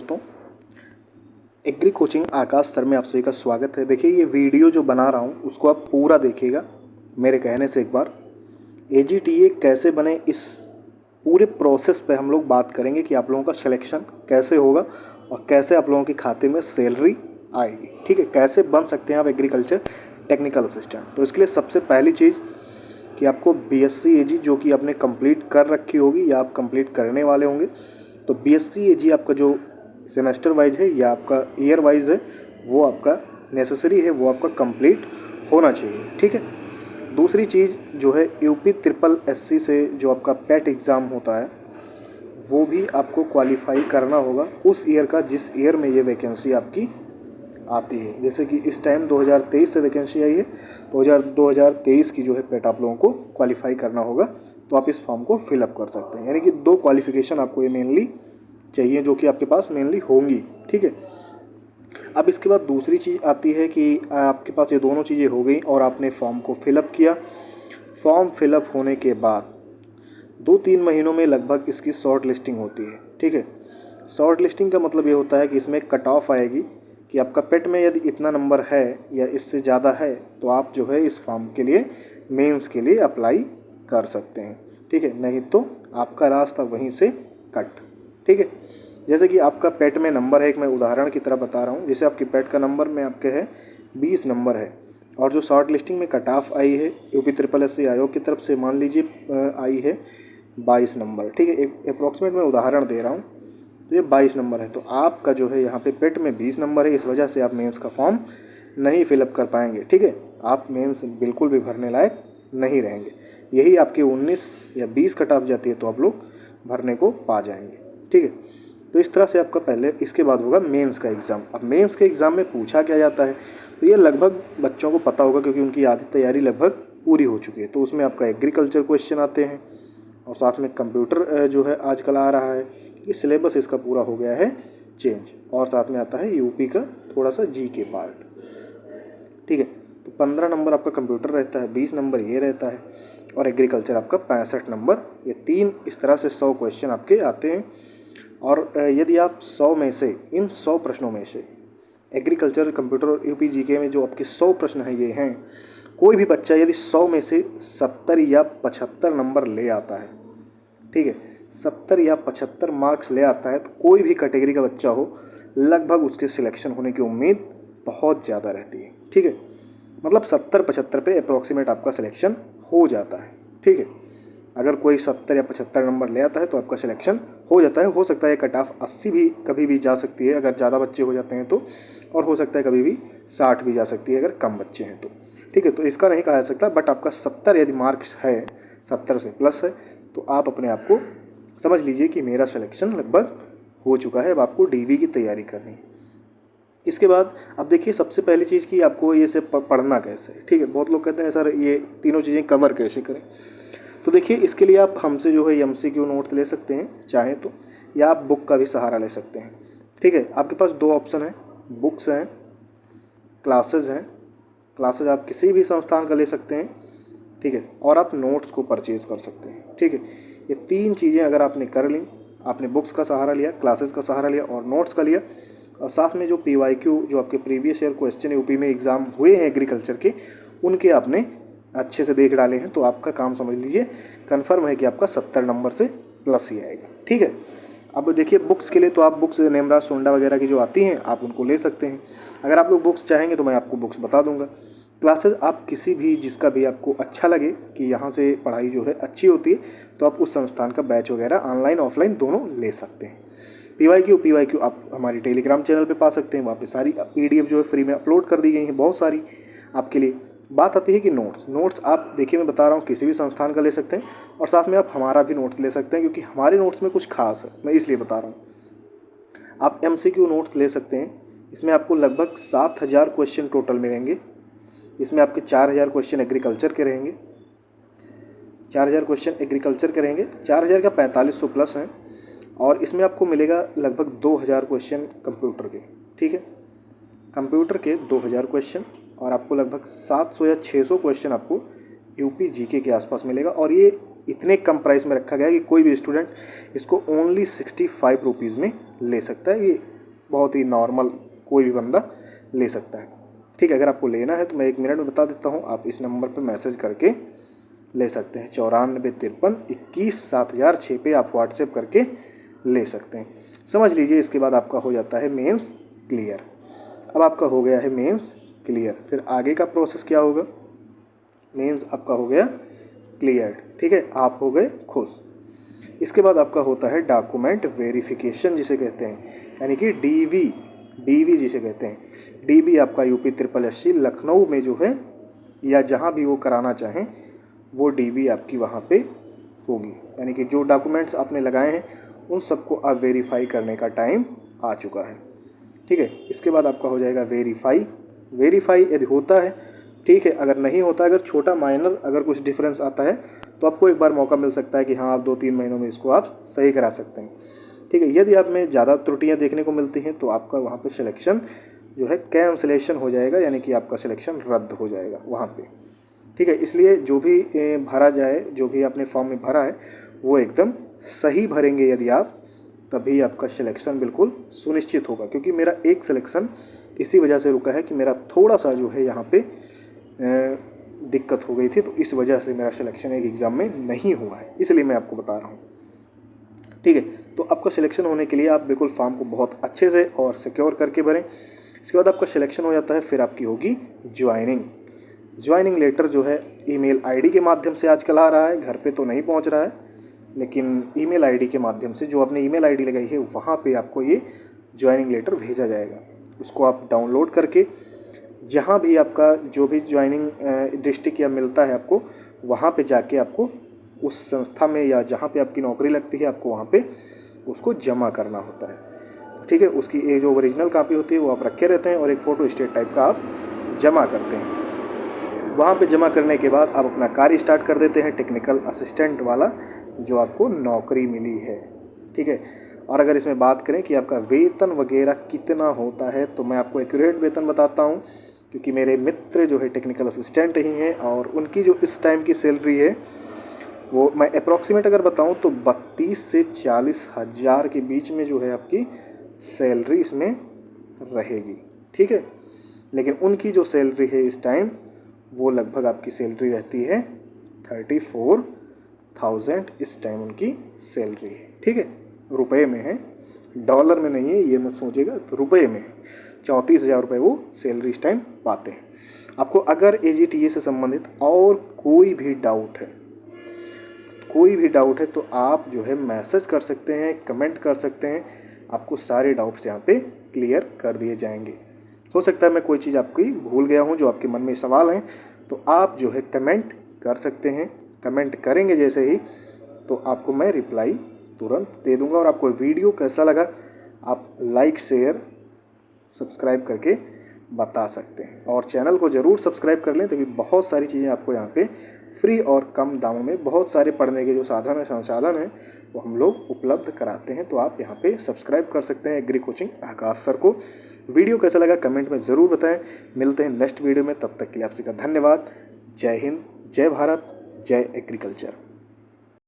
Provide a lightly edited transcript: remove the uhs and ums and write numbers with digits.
दोस्तों, agree coaching आकाश sir में आप सभी का स्वागत है। देखिए, ये वीडियो जो बना रहा हूँ उसको आप पूरा देखिएगा मेरे कहने से एक बार। AGTA कैसे बने, इस पूरे प्रोसेस पे हम लोग बात करेंगे कि आप लोगों का सिलेक्शन कैसे होगा और कैसे आप लोगों के खाते में सैलरी आएगी। ठीक है, कैसे बन सकते हैं आप एग्रीकल्चर टेक्निकल असिस्टेंट। तो इसके लिए सबसे पहली चीज़ कि आपको BSc AG जो कि आपने कंप्लीट कर रखी होगी या आप कंप्लीट करने वाले होंगे, तो BSc AG आपका जो सेमेस्टर वाइज है या आपका ईयर वाइज है वो आपका नेसेसरी है, वो आपका कंप्लीट होना चाहिए। ठीक है। दूसरी चीज़ जो है UP SSSC से जो आपका PET एग्ज़ाम होता है वो भी आपको क्वालिफाई करना होगा उस ईयर का जिस ईयर में ये वैकेंसी आपकी आती है। जैसे कि इस टाइम 2023 से वैकेंसी आई है, 2023 की जो है PET आप लोगों को क्वालिफाई करना होगा, तो आप इस फॉर्म को फिलअप कर सकते हैं। यानी कि 2 क्वालिफिकेशन आपको ये मेनली चाहिए जो कि आपके पास मेनली होंगी। ठीक है। अब इसके बाद दूसरी चीज़ आती है कि आपके पास ये दोनों चीज़ें हो गई और आपने फॉर्म को फिलअप किया। फॉर्म फिलअप होने के बाद 2-3 महीनों में लगभग इसकी शॉर्ट लिस्टिंग होती है। ठीक है। शॉर्ट लिस्टिंग का मतलब ये होता है कि इसमें कट ऑफ आएगी कि आपका PET में यदि इतना नंबर है या इससे ज़्यादा है तो आप जो है इस फॉर्म के लिए मेंस के लिए अप्लाई कर सकते हैं। ठीक है, नहीं तो आपका रास्ता वहीं से कट। ठीक है। जैसे कि आपका PET में नंबर है, एक मैं उदाहरण की तरह बता रहा हूँ। जैसे आपकी PET का नंबर में आपके है 20 नंबर है और जो शॉर्ट लिस्टिंग में कट ऑफ आई है UP SSSC आयोग की तरफ से मान लीजिए आई है 22 नंबर। ठीक है, एक अप्रॉक्सीमेट मैं उदाहरण दे रहा हूँ, तो ये 22 नंबर है। तो आपका जो है यहाँ पे PET में 20 नंबर है, इस वजह से आप मेंस का फॉर्म नहीं फिलअप कर पाएंगे। ठीक है, आप मेंस बिल्कुल भी भरने लायक नहीं रहेंगे। यही आपकी 19 या 20 कट ऑफ जाती है तो आप लोग भरने को पा जाएंगे। ठीक है, तो इस तरह से आपका पहले, इसके बाद होगा मेंस का एग्ज़ाम। अब मेंस के एग्ज़ाम में पूछा क्या जाता है तो ये लगभग बच्चों को पता होगा क्योंकि उनकी आधी तैयारी लगभग पूरी हो चुकी है। तो उसमें आपका एग्रीकल्चर क्वेश्चन आते हैं और साथ में कंप्यूटर जो है आजकल आ रहा है कि सिलेबस इसका पूरा हो गया है चेंज, और साथ में आता है UP का थोड़ा सा GK पार्ट। ठीक है, तो 15 नंबर आपका कंप्यूटर रहता है, 20 नंबर ये रहता है और एग्रीकल्चर आपका 65 नंबर। ये 3 इस तरह से 100 क्वेश्चन आपके आते हैं। और यदि आप 100 में से, इन 100 प्रश्नों में से एग्रीकल्चर, कंप्यूटर और UP GK में जो आपके 100 प्रश्न हैं ये हैं, कोई भी बच्चा यदि 100 में से 70 या 75 नंबर ले आता है, ठीक है, 70 या 75 मार्क्स ले आता है, तो कोई भी कैटेगरी का बच्चा हो लगभग उसके सिलेक्शन होने की उम्मीद बहुत ज़्यादा रहती है। ठीक है, मतलब 70-75 पे अप्रॉक्सीमेट आपका सिलेक्शन हो जाता है। ठीक है, अगर कोई 70 या 75 नंबर ले आता है तो आपका सिलेक्शन हो जाता है। हो सकता है कट ऑफ 80 भी कभी भी जा सकती है अगर ज़्यादा बच्चे हो जाते हैं तो, और हो सकता है कभी भी 60 भी जा सकती है अगर कम बच्चे हैं तो। ठीक है, तो इसका नहीं कहा जा सकता, बट आपका 70 यदि मार्क्स है, 70 से प्लस है, तो आप अपने आप को समझ लीजिए कि मेरा सिलेक्शन लगभग हो चुका है। अब आपको DV की तैयारी करनी है। इसके बाद अब देखिए, सबसे पहली चीज़ कि आपको ये से पढ़ना कैसे है। ठीक है, बहुत लोग कहते हैं सर ये तीनों चीज़ें कवर कैसे करें। तो देखिए, इसके लिए आप हमसे जो है MCQ नोट्स ले सकते हैं चाहें तो, या आप बुक का भी सहारा ले सकते हैं। ठीक है, आपके पास 2 ऑप्शन हैं, बुक्स हैं, क्लासेस हैं। क्लासेस आप किसी भी संस्थान का ले सकते हैं। ठीक है, और आप नोट्स को परचेज़ कर सकते हैं। ठीक है, ये 3 चीज़ें अगर आपने कर ली, आपने बुक्स का सहारा लिया, क्लासेस का सहारा लिया और नोट्स का लिया, और साथ में जो PYQ जो आपके प्रीवियस ईयर क्वेश्चन UP में एग्ज़ाम हुए हैं एग्रीकल्चर के, उनके आपने अच्छे से देख डाले हैं, तो आपका काम समझ लीजिए कन्फर्म है कि आपका 70 नंबर से प्लस ही आएगा। ठीक है, अब देखिए बुक्स के लिए तो आप बुक्स नेमराज सोंडा वगैरह की जो आती हैं आप उनको ले सकते हैं। अगर आप लोग बुक्स चाहेंगे तो मैं आपको बुक्स बता दूंगा। क्लासेस आप किसी भी, जिसका भी आपको अच्छा लगे कि यहाँ से पढ़ाई जो है अच्छी होती है, तो आप उस संस्थान का बैच वगैरह ऑनलाइन ऑफलाइन दोनों ले सकते हैं। PYQ आप हमारी टेलीग्राम चैनल पे पा सकते हैं, वहाँ पे सारी PDF जो है फ्री में अपलोड कर दी गई हैं, बहुत सारी आपके लिए। बात आती है कि नोट्स आप देखिए, मैं बता रहा हूँ किसी भी संस्थान का ले सकते हैं और साथ में आप हमारा भी नोट्स ले सकते हैं, क्योंकि हमारे नोट्स में कुछ खास है, मैं इसलिए बता रहा हूँ। आप MCQ नोट्स ले सकते हैं, इसमें आपको लगभग 7000 क्वेश्चन टोटल मिलेंगे। इसमें आपके 4000 क्वेश्चन एग्रीकल्चर के रहेंगे, 4000 क्वेश्चन एग्रीकल्चर के रहेंगे, 4000 का 4500 प्लस हैं, और इसमें आपको मिलेगा लगभग 2000 क्वेश्चन कंप्यूटर के। ठीक है, कंप्यूटर के 2000 क्वेश्चन, और आपको लगभग 700 या 600 क्वेश्चन आपको UP GK के आसपास मिलेगा। और ये इतने कम प्राइस में रखा गया है कि कोई भी स्टूडेंट इसको ओनली 65 रुपीज़ में ले सकता है। ये बहुत ही नॉर्मल कोई भी बंदा ले सकता है। ठीक है, अगर आपको लेना है तो मैं 1 मिनट में बता देता हूँ, आप इस नंबर पर मैसेज करके ले सकते हैं। 9453217006 पे आप व्हाट्सएप करके ले सकते हैं। समझ लीजिए, इसके बाद आपका हो जाता है मेंस क्लियर। अब आपका हो गया है मेंस क्लियर, फिर आगे का प्रोसेस क्या होगा? मेंस आपका हो गया क्लियर, ठीक है, आप हो गए खुश। इसके बाद आपका होता है डॉक्यूमेंट वेरिफिकेशन जिसे कहते हैं, यानी कि डीवी जिसे कहते हैं। डीवी आपका यूपी 888 लखनऊ में जो है, या जहाँ भी वो कराना चाहें वो डीवी आपकी वहाँ पे होगी। यानी कि जो डॉक्यूमेंट्स आपने लगाए हैं उन सबको आप वेरीफाई करने का टाइम आ चुका है। ठीक है, इसके बाद आपका हो जाएगा वेरीफाई यदि होता है, ठीक है। अगर नहीं होता, अगर छोटा माइनर अगर कुछ डिफरेंस आता है तो आपको एक बार मौका मिल सकता है कि हाँ, आप 2-3 महीनों में इसको आप सही करा सकते हैं। ठीक है, यदि आप में ज़्यादा त्रुटियाँ देखने को मिलती हैं तो आपका वहाँ पे सिलेक्शन जो है कैंसलेशन हो जाएगा, यानी कि आपका सिलेक्शन रद्द हो जाएगा वहाँ पे। ठीक है, इसलिए जो भी भरा जाए, जो भी आपने फॉर्म में भरा है वो एकदम सही भरेंगे यदि आप, तभी आपका सिलेक्शन बिल्कुल सुनिश्चित होगा। क्योंकि मेरा एक सिलेक्शन इसी वजह से रुका है कि मेरा थोड़ा सा जो है यहाँ पे दिक्कत हो गई थी, तो इस वजह से मेरा सिलेक्शन एक एग्ज़ाम में नहीं हुआ है, इसलिए मैं आपको बता रहा हूँ। ठीक है, तो आपका सिलेक्शन होने के लिए आप बिल्कुल फॉर्म को बहुत अच्छे से और सिक्योर करके भरें। इसके बाद आपका सिलेक्शन हो जाता है, फिर आपकी होगी ज्वाइनिंग लेटर जो है ईमेल आईडी के माध्यम से आजकल आ रहा है, घर पे तो नहीं पहुंच रहा है, लेकिन ईमेल आईडी के माध्यम से जो आपने ईमेल आईडी लगाई है वहाँ पे आपको ये ज्वाइनिंग लेटर भेजा जाएगा। उसको आप डाउनलोड करके जहाँ भी आपका जो भी ज्वाइनिंग डिस्ट्रिक्ट या मिलता है आपको, वहाँ पे जाके आपको उस संस्था में या जहाँ पे आपकी नौकरी लगती है आपको वहाँ पे उसको जमा करना होता है। ठीक है, उसकी एक जो ओरिजिनल कॉपी होती है वो आप रखे रहते हैं और एक फ़ोटो स्टेट टाइप का आप जमा करते हैं। वहाँ पे जमा करने के बाद आप अपना कार्य स्टार्ट कर देते हैं, टेक्निकल असिस्टेंट वाला जो आपको नौकरी मिली है। ठीक है, और अगर इसमें बात करें कि आपका वेतन वगैरह कितना होता है, तो मैं आपको एक्यूरेट वेतन बताता हूँ, क्योंकि मेरे मित्र जो है टेक्निकल असिस्टेंट ही हैं और उनकी जो इस टाइम की सैलरी है वो मैं अप्रॉक्सीमेट अगर बताऊँ तो 32 से 40 हज़ार के बीच में जो है आपकी सैलरी इसमें रहेगी। ठीक है, लेकिन उनकी जो सैलरी है इस टाइम वो लगभग आपकी सैलरी रहती है 34,000 इस टाइम उनकी सैलरी है। ठीक है, रुपए में है, डॉलर में नहीं है, ये मत सोचिएगा, तो रुपए में है। 34,000 रुपये वो सैलरी इस टाइम पाते हैं। आपको अगर AGTA से संबंधित और कोई भी डाउट है तो आप जो है मैसेज कर सकते हैं, कमेंट कर सकते हैं, आपको सारे डाउट्स यहाँ पे क्लियर कर दिए जाएंगे। हो सकता है मैं कोई चीज़ आपकी भूल गया हूँ, जो आपके मन में सवाल हैं, तो आप जो है कमेंट कर सकते हैं। कमेंट करेंगे जैसे ही तो आपको मैं रिप्लाई तुरंत दे दूँगा। और आपको वीडियो कैसा लगा आप लाइक शेयर सब्सक्राइब करके बता सकते हैं, और चैनल को ज़रूर सब्सक्राइब कर लें, तभी बहुत सारी चीज़ें आपको यहाँ पे फ्री और कम दामों में बहुत सारे पढ़ने के जो साधन है, संसाधन हैं, वो हम लोग उपलब्ध कराते हैं। तो आप यहाँ पे सब्सक्राइब कर सकते हैं एग्री कोचिंग आकाश सर को। वीडियो कैसा लगा कमेंट में ज़रूर बताएं। मिलते हैं नेक्स्ट वीडियो में, तब तक के लिए आप सभी का धन्यवाद। जय हिंद, जय भारत, जय एग्रीकल्चर।